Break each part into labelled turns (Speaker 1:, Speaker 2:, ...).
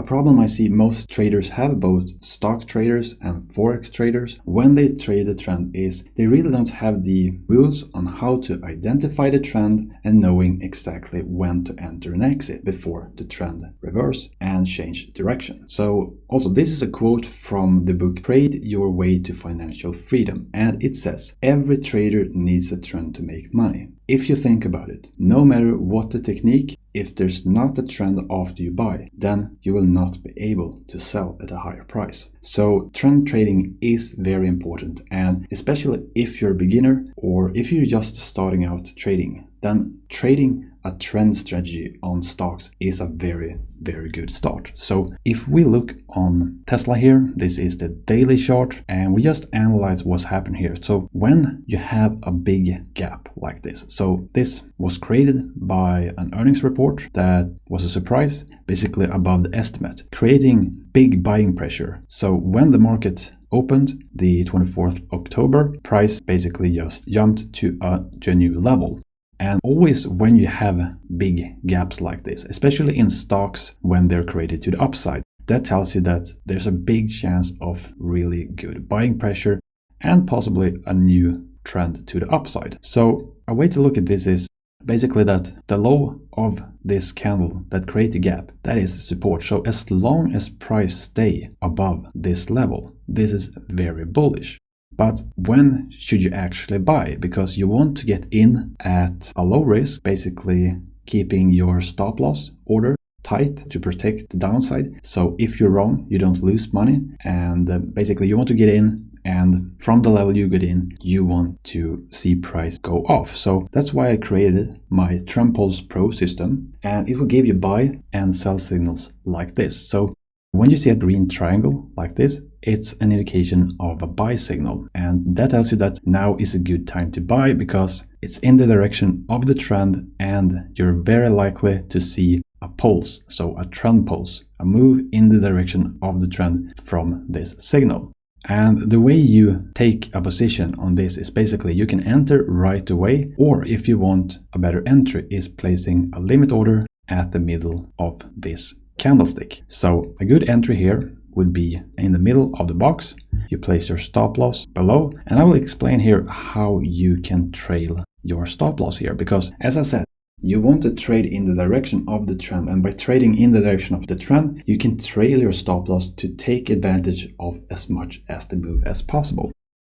Speaker 1: a problem I see most traders have, both stock traders and forex traders, when they trade the trend is they really don't have the rules on how to identify the trend and knowing exactly when to enter and exit before the trend reverse and change direction. So also, this is a quote from the book Trade Your Way to Financial Freedom, and it says, every trader needs a trend to make money. If you think about it, no matter what the technique, if there's not a trend after you buy, then you will not be able to sell at a higher price. So trend trading is very important, and especially if you're a beginner or if you're just starting out trading, then trading a trend strategy on stocks is a very good start. So if we look on Tesla here, this is the daily chart, and we just analyze what's happened here. So when you have a big gap like this, so this was created by an earnings report that was a surprise, basically above the estimate, creating big buying pressure. So when the market opened the 24th October, price basically just jumped to a new level. And always when you have big gaps like this, especially in stocks when they're created to the upside, that tells you that there's a big chance of really good buying pressure and possibly a new trend to the upside. So a way to look at this is basically that the low of this candle that creates a gap, that is support. So as long as price stay above this level, this is very bullish. But when should you actually buy? Because you want to get in at a low risk, basically keeping your stop loss order tight to protect the downside. So if you're wrong, you don't lose money. And basically you want to get in, and from the level you get in, you want to see price go off. So that's why I created my Trend Pulse Pro system, and it will give you buy and sell signals like this. So when you see a green triangle like this, it's an indication of a buy signal, and that tells you that now is a good time to buy because it's in the direction of the trend and you're very likely to see a pulse, so a trend pulse, a move in the direction of the trend from this signal. And the way you take a position on this is basically you can enter right away, or if you want a better entry, is placing a limit order at the middle of this candlestick. So a good entry here would be in the middle of the box. You place your stop loss below, and I will explain here how you can trail your stop loss here, because as I said, you want to trade in the direction of the trend, and by trading in the direction of the trend, you can trail your stop loss to take advantage of as much as the move as possible.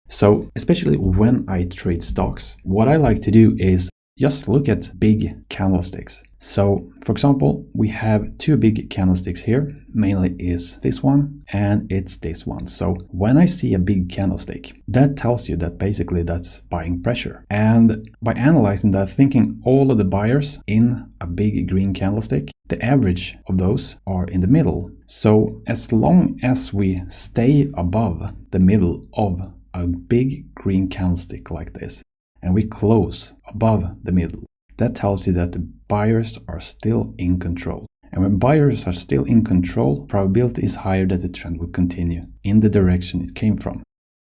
Speaker 1: So especially when I trade stocks, what I like to do is just look at big candlesticks. So for example, we have two big candlesticks here, mainly is this one and it's this one. So when I see a big candlestick, that tells you that basically that's buying pressure. And by analyzing that, thinking all of the buyers in a big green candlestick, the average of those are in the middle. So as long as we stay above the middle of a big green candlestick like this, and we close above the middle, that tells you that the buyers are still in control. And when buyers are still in control, probability is higher that the trend will continue in the direction it came from.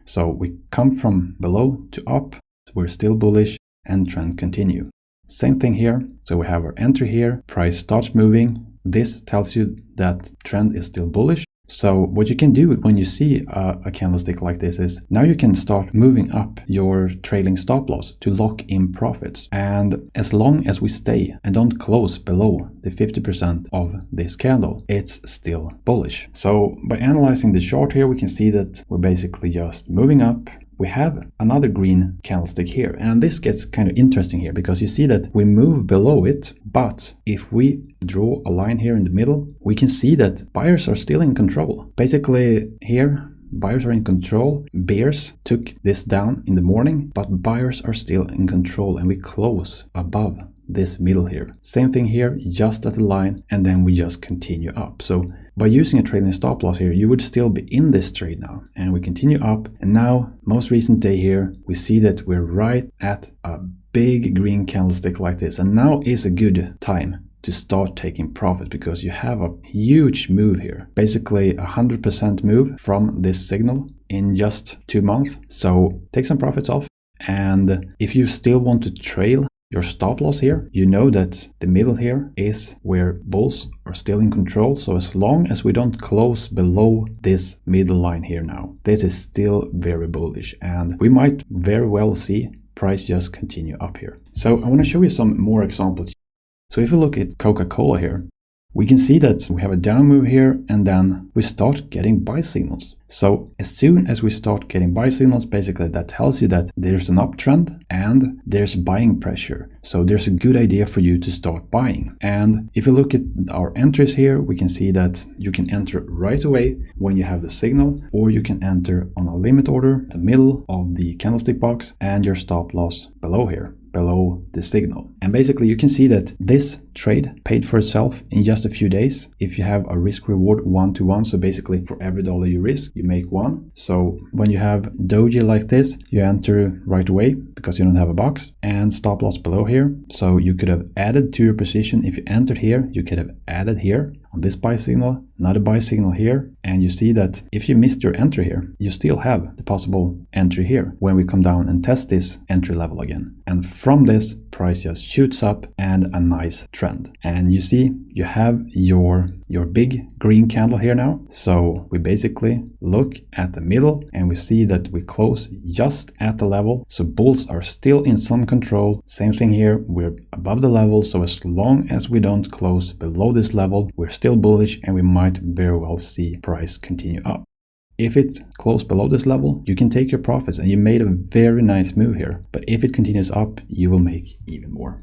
Speaker 1: So we come from below to up, we're still bullish, and trend continue. Same thing here. So we have our entry here, price starts moving. This tells you that trend is still bullish. So what you can do when you see a candlestick like this is now you can start moving up your trailing stop loss to lock in profits. And as long as we stay and don't close below the 50% of this candle, it's still bullish. So by analyzing the chart here, we can see that we're basically just moving up. We have another green candlestick here, and this gets kind of interesting here because you see that we move below it, but if we draw a line here in the middle, we can see that buyers are still in control. Basically here, buyers are in control. Bears took this down in the morning, but buyers are still in control, and we close above this middle here. Same thing here, just at the line, and then we just continue up. So by using a trailing stop loss here, you would still be in this trade now, and we continue up. And now, most recent day here, we see that we're right at a big green candlestick like this, and now is a good time to start taking profit because you have a huge move here, basically 100% move from this signal in just 2 months. So take some profits off, and if you still want to trail your stop loss here, you know that the middle here is where bulls are still in control. So as long as we don't close below this middle line here now, this is still very bullish, and we might very well see price just continue up here. So I want to show you some more examples. So if you look at Coca-Cola here, we can see that we have a down move here, and then we start getting buy signals. So as soon as we start getting buy signals, basically that tells you that there's an uptrend and there's buying pressure. So there's a good idea for you to start buying. And if you look at our entries here, we can see that you can enter right away when you have the signal, or you can enter on a limit order, the middle of the candlestick box, and your stop loss below here, below the signal. And basically you can see that this trade paid for itself in just a few days if you have a risk reward 1-to-1. So basically for every dollar you risk, you make one. So when you have doji like this, you enter right away because you don't have a box, and stop loss below here. So you could have added to your position. If you entered here, you could have added here on this buy signal, another buy signal here, and you see that if you missed your entry here, you still have the possible entry here when we come down and test this entry level again. And from this, price just shoots up and a nice trend. And you see you have your big green candle here now. So we basically look at the middle and we see that we close just at the level. So bulls are still in some control. Same thing here, we're above the level. So as long as we don't close below this level, we're still bullish, and we might very well see price continue up. If it's close below this level, you can take your profits, and you made a very nice move here. But if it continues up, you will make even more.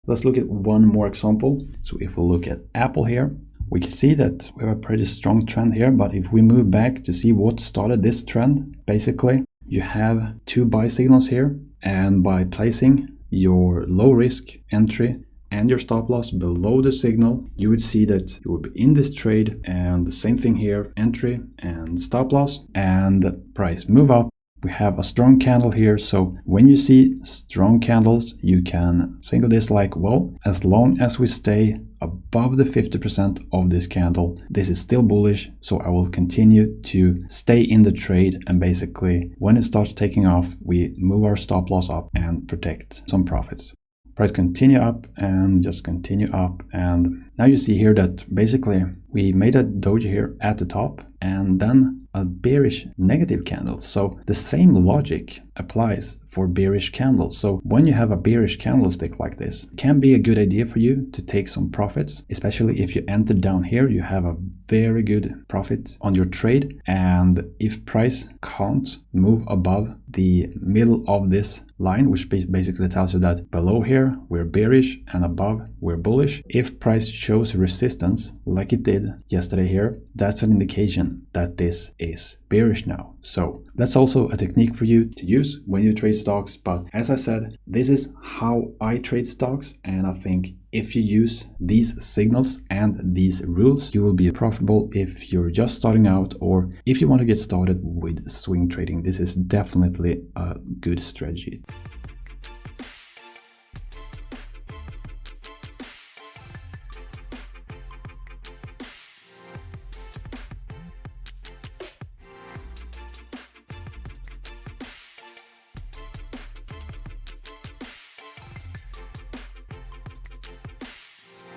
Speaker 1: Let's look at one more example. So if we look at Apple here, we can see that we have a pretty strong trend here. But if we move back to see what started this trend, basically you have two buy signals here, and by placing your low risk entry and your stop loss below the signal, you would see that you would be in this trade. And the same thing here, entry and stop loss, and price move up. We have a strong candle here. So when you see strong candles, you can think of this like, well, as long as we stay above the 50% of this candle, this is still bullish. So I will continue to stay in the trade, and basically when it starts taking off, we move our stop loss up and protect some profits. Price continue up and just continue up, and now you see here that basically we made a doji here at the top and then a bearish negative candle. So the same logic applies for bearish candles. So when you have a bearish candlestick like this, it can be a good idea for you to take some profits, especially if you enter down here, you have a very good profit on your trade. And if price can't move above the middle of this line, which basically tells you that below here we're bearish and above we're bullish, if price shows resistance like it did yesterday here, that's an indication that this is bearish now. So that's also a technique for you to use when you trade stocks. But as I said, this is how I trade stocks, and I think if you use these signals and these rules, you will be profitable if you're just starting out, or if you want to get started with swing trading. This is definitely a good strategy.